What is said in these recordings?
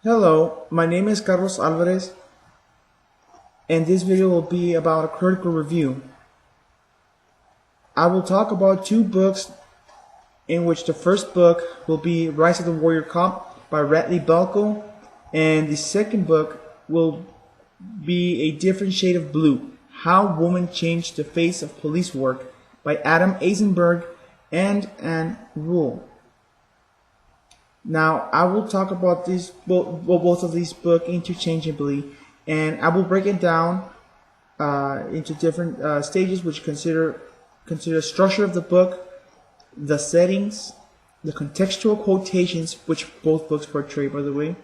Hello, my name is Carlos Alvarez, and this video will be about a critical review. I will talk about two books, in which the first book will be Rise of the Warrior Cop by Radley Balko, and the second book will be A Different Shade of Blue, How Women Changed the Face of Police Work by Adam Eisenberg and Ann Rule. Now, I will talk about both of these books interchangeably, and I will break it down into different stages, which consider structure of the book, the settings, the contextual quotations, which both books portray, by the way,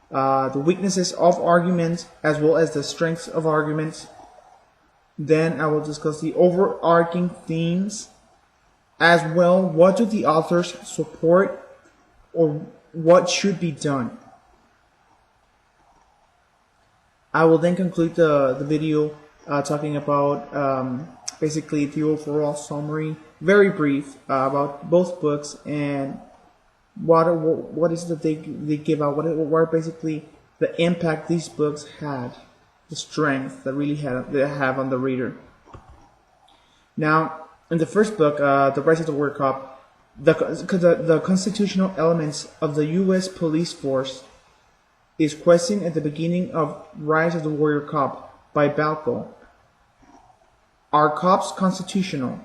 the weaknesses of arguments as well as the strengths of arguments. Then I will discuss the overarching themes, as well. What do the authors support, or what should be done? I will then conclude the video talking about basically the overall summary, very brief, about both books and what is that they give out, what are basically the impact these books had, the strength that they have on the reader. Now, in the first book, The Rise of the Warrior Cop, the constitutional elements of the U.S. police force is questioned at the beginning of Rise of the Warrior Cop by Balko. Are cops constitutional?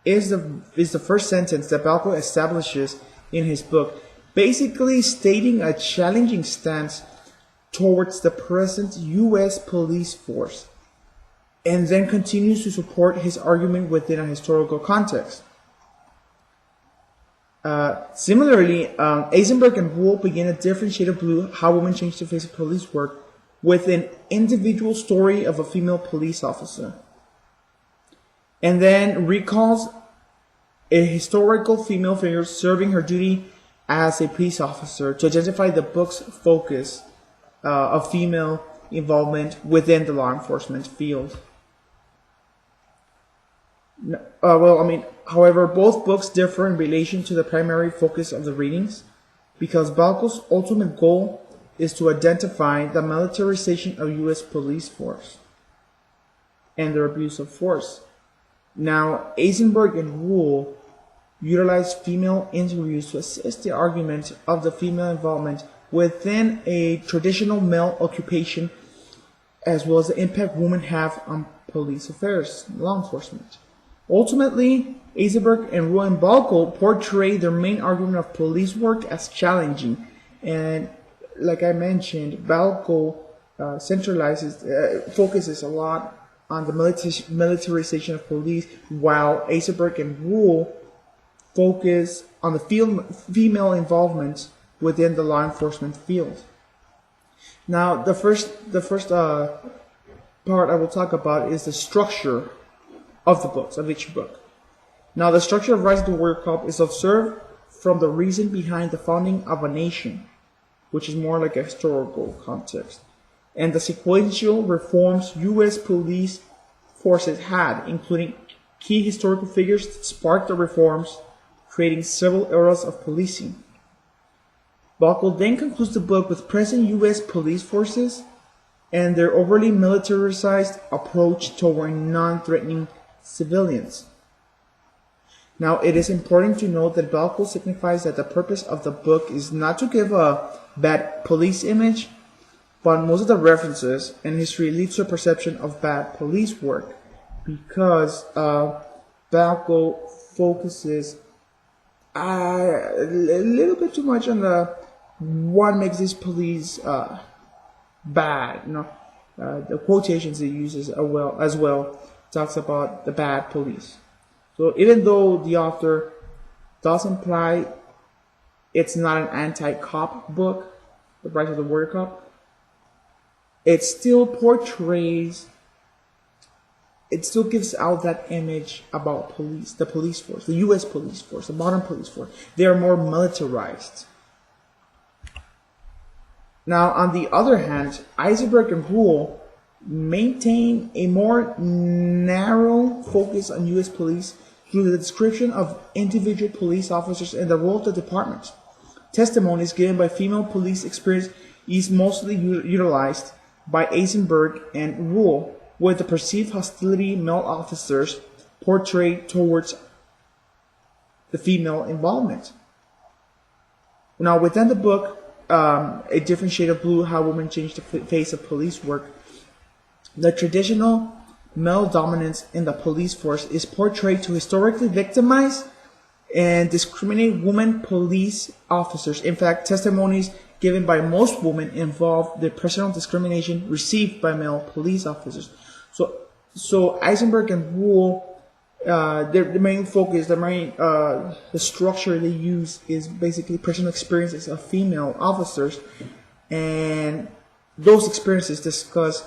Is the first sentence that Balko establishes in his book, basically stating a challenging stance towards the present U.S. police force, and then continues to support his argument within a historical context. Similarly, Eisenberg and Rule begin A Different Shade of Blue, How Women Changed the Face of Police Work, with an individual story of a female police officer, and then recalls a historical female figure serving her duty as a police officer to identify the book's focus of female involvement within the law enforcement field. However, both books differ in relation to the primary focus of the readings, because Balko's ultimate goal is to identify the militarization of U.S. police force and their abuse of force. Now, Eisenberg and Rule utilize female interviews to assist the argument of the female involvement within a traditional male occupation, as well as the impact women have on police affairs, law enforcement. Ultimately, Eisenberg and Rule and Balko portray their main argument of police work as challenging, and like I mentioned, Balko focuses a lot on the militarization of police, while Eisenberg and Rule focus on the female involvement within the law enforcement field. Now, the first part I will talk about is the structure of the books, of each book. Now, the structure of Rise of the Warrior Cop is observed from the reason behind the founding of a nation, which is more like a historical context, and the sequential reforms U.S. police forces had, including key historical figures that sparked the reforms, creating several eras of policing. Balko then concludes the book with present U.S. police forces and their overly militarized approach toward non-threatening civilians. Now, it is important to note that Balko signifies that the purpose of the book is not to give a bad police image, but most of the references and history leads to a perception of bad police work, because Balko focuses a little bit too much on what makes this police bad. The quotations he uses as well talks about the bad police. So even though the author does imply it's not an anti-cop book, The Rise of the Warrior Cop, it still portrays, it still gives out that image about police, the police force, the U.S. police force, the modern police force. They are more militarized. Now, on the other hand, Eisenberg and Rule maintain a more narrow focus on U.S. police through the description of individual police officers and the role of the department. testimonies given by female police experience is mostly utilized by Eisenberg and Rule, with the perceived hostility male officers portrayed towards the female involvement. Now, within the book, A Different Shade of Blue, How Women Changed the Face of Police Work, the traditional male dominance in the police force is portrayed to historically victimize and discriminate women police officers. In fact, testimonies given by most women involve the personal discrimination received by male police officers. So Eisenberg and Rule, the main focus, the structure they use is basically personal experiences of female officers, and those experiences discuss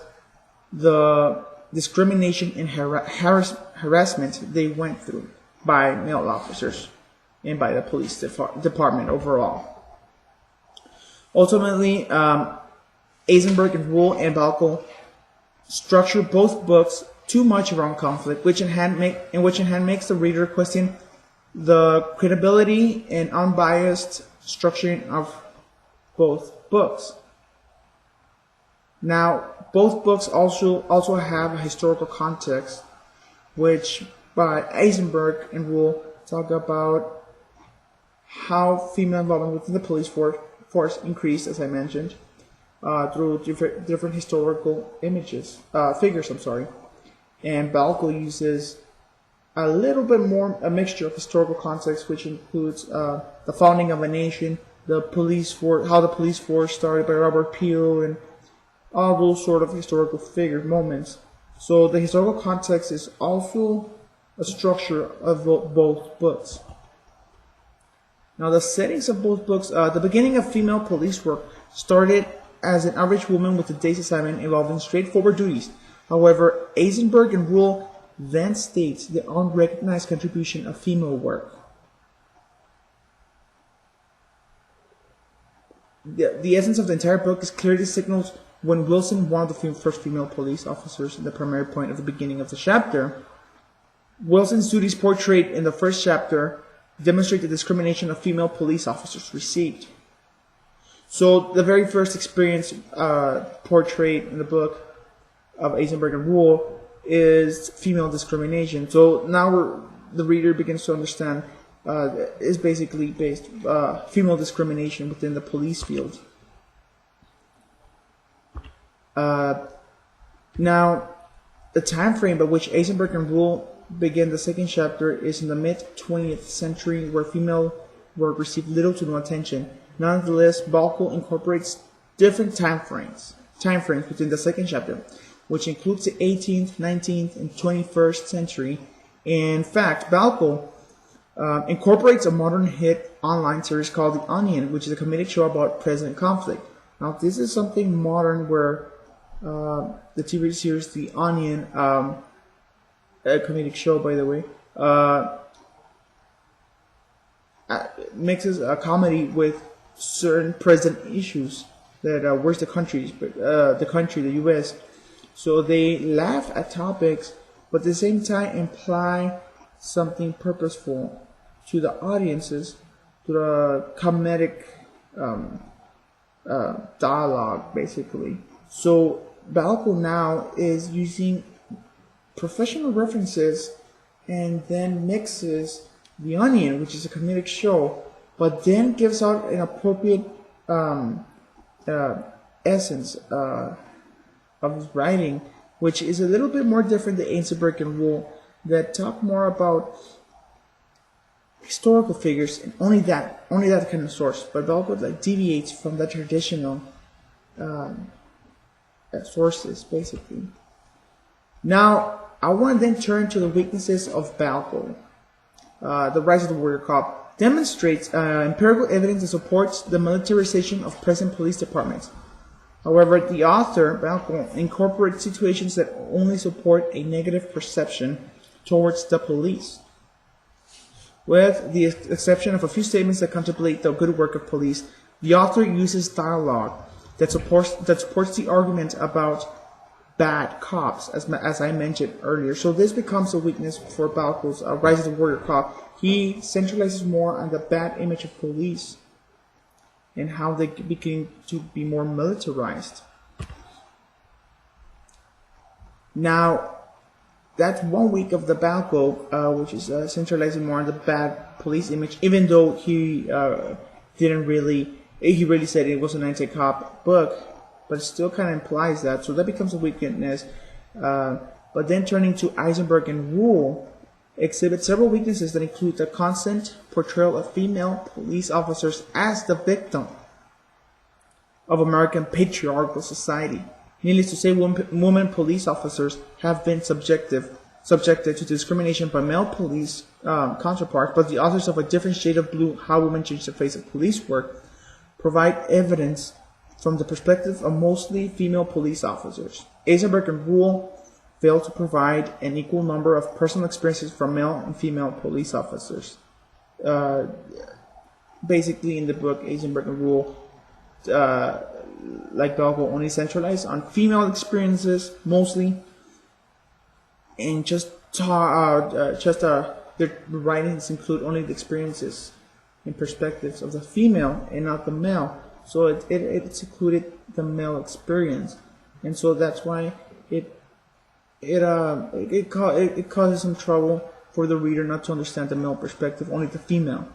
the discrimination and harassment they went through by male officers and by the police department overall. Ultimately, Eisenberg and Rule and Balko structure both books too much around conflict, which in hand makes the reader question the credibility and unbiased structuring of both books. Now, both books also have a historical context, which by Eisenberg and Rule talk about how female involvement within the police force increased, as I mentioned, through different historical figures. And Balko uses a little bit more a mixture of historical context, which includes the founding of a nation, the police force, how the police force started by Robert Peel, and all those sort of historical moments. So the historical context is also a structure of both books. Now, the settings of both books, the beginning of female police work started as an average woman with a day's assignment involving straightforward duties. However, Eisenberg and Rule then states the unrecognized contribution of female work. The essence of the entire book is clearly signaled when Wilson, one of the first female police officers, the primary point of the beginning of the chapter. Wilson's duties portrayed in the first chapter demonstrate the discrimination of female police officers received. So the very first experience portrayed in the book of Eisenberg and Rule is female discrimination. So now the reader begins to understand is basically based female discrimination within the police field. Now, the time frame by which Eisenberg and Rule begin the second chapter is in the mid-20th century, where female work received little to no attention. Nonetheless, Balko incorporates different time frames within the second chapter, which includes the 18th, 19th, and 21st century. In fact, Balko incorporates a modern hit online series called The Onion, which is a comedic show about present conflict. Now, this is something modern where the TV series The Onion, a comedic show, by the way, mixes a comedy with certain present issues that where's the country, the U.S. So they laugh at topics, but at the same time imply something purposeful to the audiences, to the comedic dialogue, basically. So Balko now is using professional references and then mixes The Onion, which is a comedic show, but then gives out an appropriate essence of his writing, which is a little bit more different than Eisenberg and Rule, that talk more about historical figures and only that kind of source. But Balko deviates from the traditional sources, basically. Now, I want to then turn to the weaknesses of Balko. The Rise of the Warrior Cop demonstrates empirical evidence that supports the militarization of present police departments. However, the author, Balko, incorporates situations that only support a negative perception towards the police, with the exception of a few statements that contemplate the good work of police. The author uses dialogue that supports the argument about bad cops, as I mentioned earlier. So this becomes a weakness for Balko's Rise of the Warrior Cop. He centralizes more on the bad image of police and how they became to be more militarized. Now, that's 1 week of the Balco, which is centralizing more on the bad police image, even though he he really said it was an anti-cop book, but it still kind of implies that, so that becomes a weakness. But then turning to Eisenberg and Rule, exhibit several weaknesses that include the constant portrayal of female police officers as the victim of American patriarchal society. Needless to say, women police officers have been subjected to discrimination by male police counterparts, but the authors of A Different Shade of Blue, How Women Change the Face of Police Work, provide evidence from the perspective of mostly female police officers. Eisenberg and Rule fail to provide an equal number of personal experiences from male and female police officers. Basically, in the book, Eisenberg and Rule, like Balco, only centralize on female experiences mostly, and their writings include only the experiences and perspectives of the female and not the male. So it's included the male experience, and so that's why it causes some trouble for the reader not to understand the male perspective, only the female.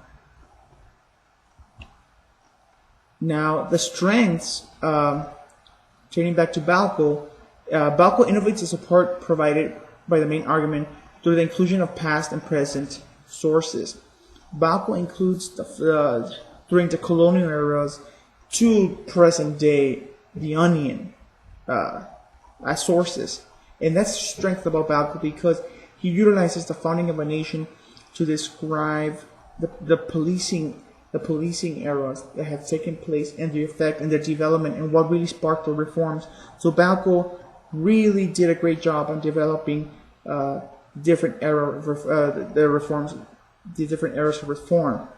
Now, the strengths, turning back to Balco, Balco innovates the support provided by the main argument through the inclusion of past and present sources. Balco includes, during the colonial eras to present day, The Onion as sources. And that's the strength about Balco, because he utilizes the founding of a nation to describe the policing eras that have taken place and the effect and their development and what really sparked the reforms. So Balco really did a great job on developing different eras of reform,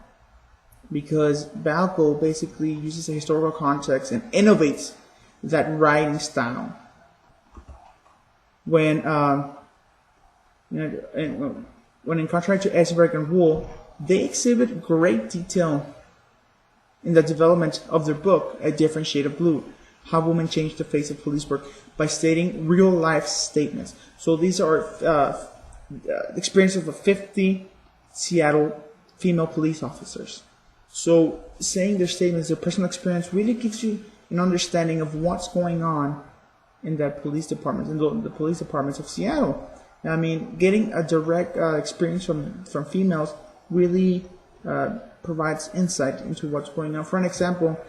because Balco basically uses a historical context and innovates that writing style. When in contrast to Eisenberg and Rule, they exhibit great detail in the development of their book, A Different Shade of Blue, How Women Change the Face of Police Work, by stating real-life statements. So these are experiences of 50 Seattle female police officers. So saying their statements, their personal experience, really gives you an understanding of what's going on in that police department, in the police departments of Seattle. I mean, getting a direct experience from females really provides insight into what's going on. For an example,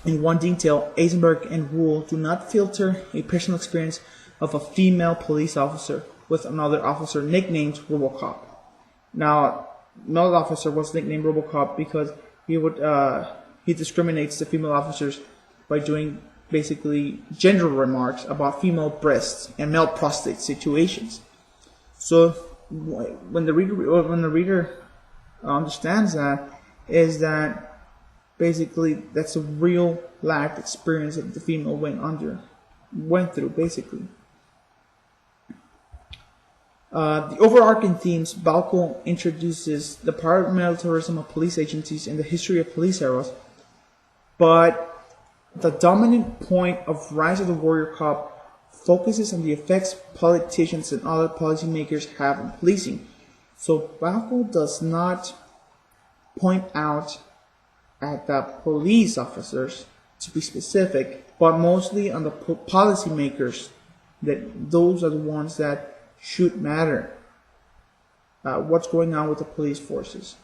in one detail, Eisenberg and Rule do not filter a personal experience of a female police officer with another officer nicknamed RoboCop. Now, male officer was nicknamed RoboCop because he discriminates the female officers by doing basically gender remarks about female breasts and male prostate situations. So when the reader understands that, is that basically that's a real life experience that the female went through basically. The overarching themes, Balco introduces the paramilitarism of police agencies and the history of police eras, but the dominant point of Rise of the Warrior Cop focuses on the effects politicians and other policymakers have on policing. So Balco does not point out at the police officers, to be specific, but mostly on the policymakers, that those are the ones that should matter. What's going on with the police forces.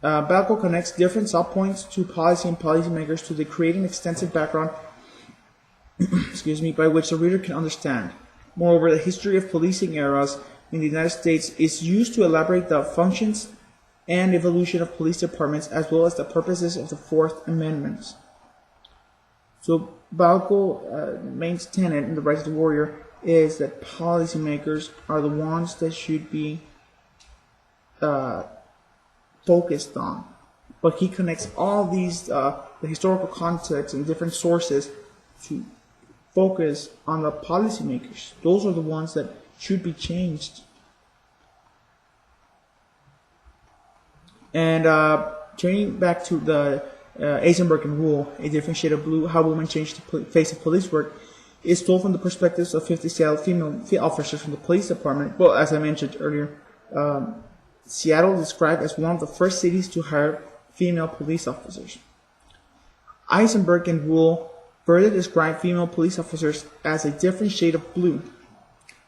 Balco connects different subpoints to policy and policymakers to create an extensive background by which the reader can understand. Moreover, the history of policing eras in the United States is used to elaborate the functions and evolution of police departments, as well as the purposes of the Fourth Amendment. So Balco, main tenet in the Rise of the Warrior, is that policymakers are the ones that should be focused on. But he connects all these, the historical context and different sources to focus on the policymakers. Those are the ones that should be changed. And turning back to the Eisenberg rule, a different shade of blue, how women change the face of police work, is told from the perspectives of 50 Seattle female officers from the police department. Well, as I mentioned earlier, Seattle is described as one of the first cities to hire female police officers. Eisenberg and Rule further describe female police officers as a different shade of blue.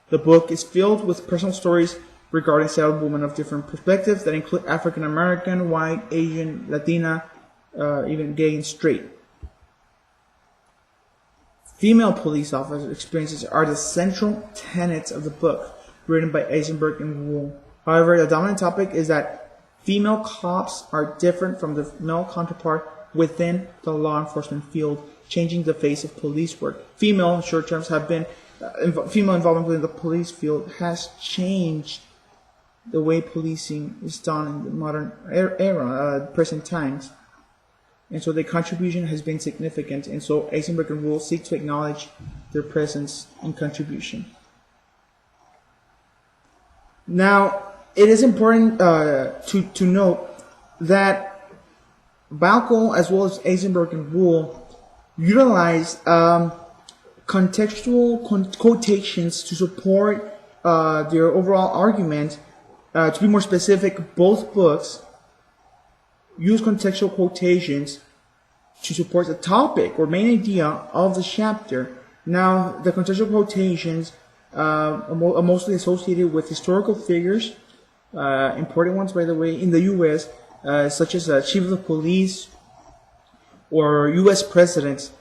The book is filled with personal stories regarding Seattle women of different perspectives that include African American, white, Asian, Latina, even gay and straight. Female police officer experiences are the central tenets of the book, written by Eisenberg and Rule. However, the dominant topic is that female cops are different from the male counterpart within the law enforcement field, changing the face of police work. Female, in short terms, have been female involvement within the police field has changed the way policing is done in the modern era, present times. And so their contribution has been significant, and so Eisenberg and Rule seek to acknowledge their presence and contribution. Now, it is important to note that Balko, as well as Eisenberg and Rule, utilize contextual quotations to support their overall argument. To be more specific, both books use contextual quotations to support the topic or main idea of the chapter. Now, the contextual quotations are mostly associated with historical figures, important ones, by the way, in the U.S., such as Chief of the Police or U.S. presidents,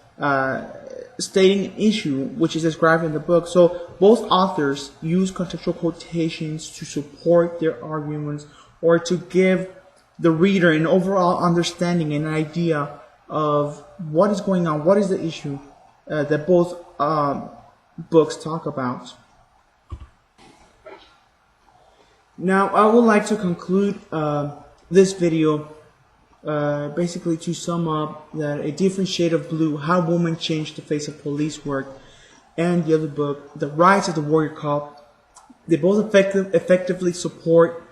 stating an issue which is described in the book. So both authors use contextual quotations to support their arguments or to give the reader an overall understanding and idea of what is going on, what is the issue that both books talk about. Now, I would like to conclude this video basically to sum up that A Different Shade of Blue, How Women Changed the Face of Police Work, and the other book, The Rise of the Warrior Cop, they both effectively support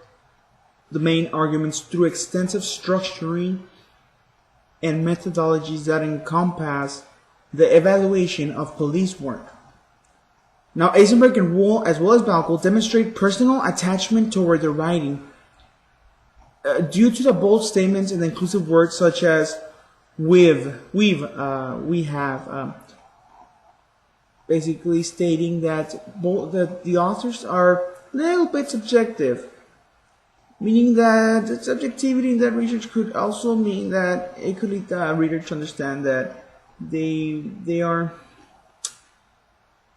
the main arguments through extensive structuring and methodologies that encompass the evaluation of police work. Now, Eisenberg and Rule, as well as Balko, demonstrate personal attachment toward their writing. Due to the bold statements and inclusive words such as we have, basically stating that the authors are a little bit subjective, meaning that the subjectivity in that research could also mean that it could lead the reader to understand that they are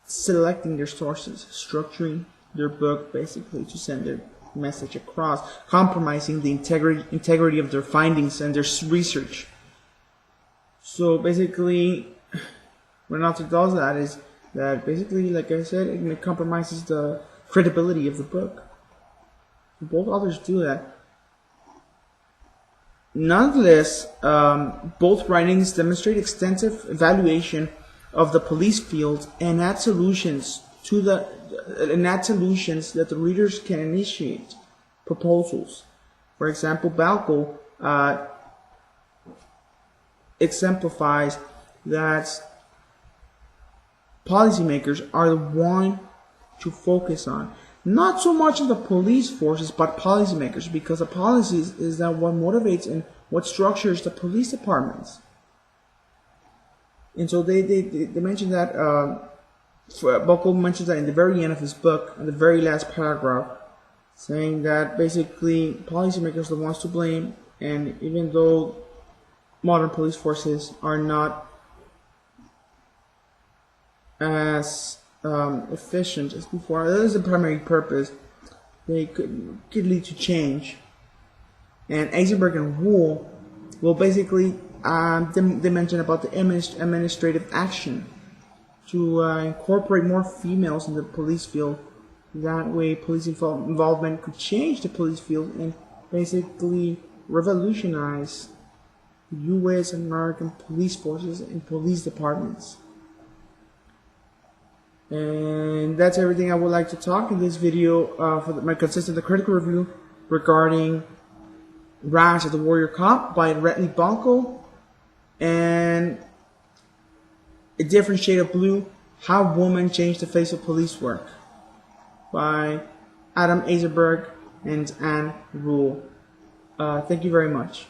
selecting their sources, structuring their book basically to send their message across, compromising the integrity of their findings and their research. So basically, what an author does that is that basically, like I said, it compromises the credibility of the book. Both authors do that. Nonetheless, both writings demonstrate extensive evaluation of the police field and add solutions that the readers can initiate proposals. For example, Balko exemplifies that policymakers are the one to focus on. Not so much in the police forces, but policymakers, because the policies is that what motivates and what structures the police departments. And so they mention that, Balko mentions that in the very end of his book, in the very last paragraph, saying that basically policymakers are the ones to blame, and even though modern police forces are not as efficient as before, that is the primary purpose, they could lead to change. And Eisenberg and Rule will basically they mention about the administrative action to incorporate more females in the police field. That way police involvement could change the police field and basically revolutionize U.S. and American police forces and police departments. And that's everything I would like to talk in this video for my consistent critical review regarding Rise of the Warrior Cop by Retney Bonko, and A Different Shade of Blue, How Women Changed the Face of Police Work by Adam Azerberg and Anne Rule. Thank you very much.